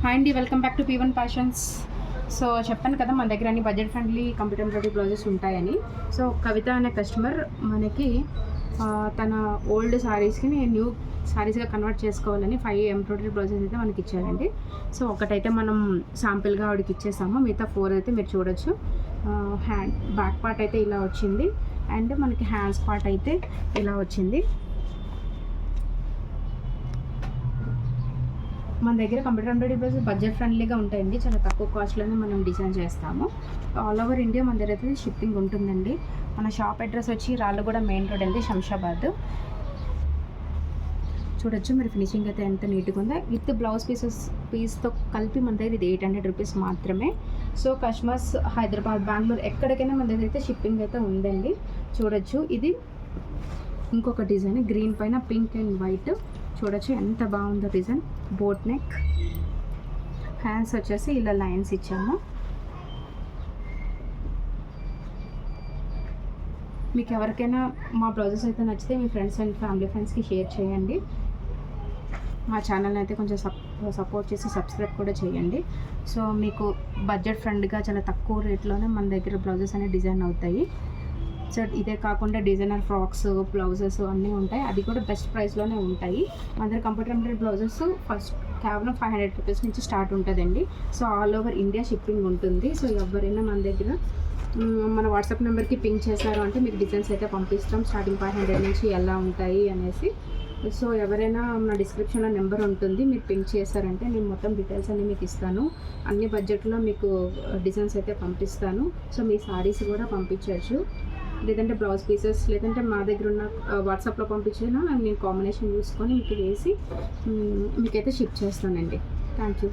Hi అండి, welcome back to P1 fashions. So చెప్పాను కదా మన దగ్గర అన్ని budget friendly computer embroidery blouses ఉంటాయని. సో కవిత అనే కస్టమర్ మనకి తన ఓల్డ్ శారీస్కి న్యూ శారీస్గా కన్వర్ట్ చేసుకోవాలని 5 ఎంబ్రాయిడరీ బ్లౌజెస్ అయితే మనకి ఇచ్చారండి. సో ఒకటైతే మనం శాంపిల్గా ఆవిడకి ఇచ్చేసాము, మిగతా 4 అయితే మీరు చూడొచ్చు. హ్యాండ్ బ్యాక్ పార్ట్ అయితే ఇలా వచ్చింది అండ్ మనకి హ్యాండ్స్ పార్ట్ అయితే ఇలా వచ్చింది. మన దగ్గర కంప్యూటర్ ఎంబ్రాయిడరీ బ్లౌజెస్ బడ్జెట్ ఫ్రెండ్లీగా ఉంటాయండి, చాలా తక్కువ కాస్ట్లోనే మనం డిజైన్ చేస్తాము. ఆల్ ఓవర్ ఇండియా మన దగ్గర అయితే షిప్పింగ్ ఉంటుందండి. మన షాప్ అడ్రస్ వచ్చి రాళ్ళగూడ మెయిన్ రోడ్ అండి, శంషాబాద్. చూడొచ్చు మీరు ఫినిషింగ్ అయితే ఎంత నీట్గా ఉందో. విత్ బ్లౌజ్ పీస్తో కలిపి మన దగ్గర ఇది 800 రూపీస్ మాత్రమే. సో కస్టమర్స్ హైదరాబాద్, బెంగళూరు ఎక్కడికైనా మన దగ్గర అయితే షిప్పింగ్ అయితే ఉందండి. చూడొచ్చు ఇది ఇంకొక డిజైన్, గ్రీన్ పైన పింక్ అండ్ వైట్. చూడొచ్చు ఎంత బాగుందో డిజైన్. బోట్ నెక్, హ్యాండ్స్ వచ్చేసి ఇలా లైన్స్ ఇచ్చాము. మీకు ఎవరికైనా మా బ్లౌజెస్ అయితే నచ్చితే మీ ఫ్రెండ్స్ అండ్ ఫ్యామిలీ ఫ్రెండ్స్కి షేర్ చేయండి. మా ఛానల్ని అయితే కొంచెం సపోర్ట్ చేసి సబ్స్క్రైబ్ కూడా చేయండి. సో మీకు బడ్జెట్ ఫ్రెండ్గా చాలా తక్కువ రేట్లోనే మన దగ్గర బ్లౌజెస్ అనేవి డిజైన్ అవుతాయి. సో ఇదే కాకుండా డిజైనర్ ఫ్రాక్స్, బ్లౌజెస్ అన్నీ ఉంటాయి, అది కూడా బెస్ట్ ప్రైస్లోనే ఉంటాయి. మన దగ్గర కంప్యూటర్ ఎంబ్రాయిడరీ బ్లౌజెస్ ఫస్ట్ కేవలం 500 రూపీస్ నుంచి స్టార్ట్ ఉంటుందండి. So all over India shipping ఉంటుంది. సో ఎవరైనా మన దగ్గర మన వాట్సాప్ నెంబర్కి పింక్ చేశారు అంటే మీకు డిజైన్స్ అయితే పంపిస్తాం, స్టార్టింగ్ 500 నుంచి ఎలా ఉంటాయి అనేసి. సో ఎవరైనా నా డిస్క్రిప్షన్లో నెంబర్ ఉంటుంది, మీరు పింక్ చేశారంటే నేను మొత్తం డీటెయిల్స్ అన్నీ మీకు ఇస్తాను. అన్ని బడ్జెట్లో మీకు డిజైన్స్ అయితే పంపిస్తాను. సో మీ సారీస్ కూడా పంపించవచ్చు, లేదంటే బ్లౌజ్ పీసెస్, లేదంటే మా దగ్గర ఉన్న వాట్సాప్లో పంపించినా నేను కాంబినేషన్ చూసుకొని మీకు వేసి మీకైతే షిప్ చేస్తానండి. Thank you.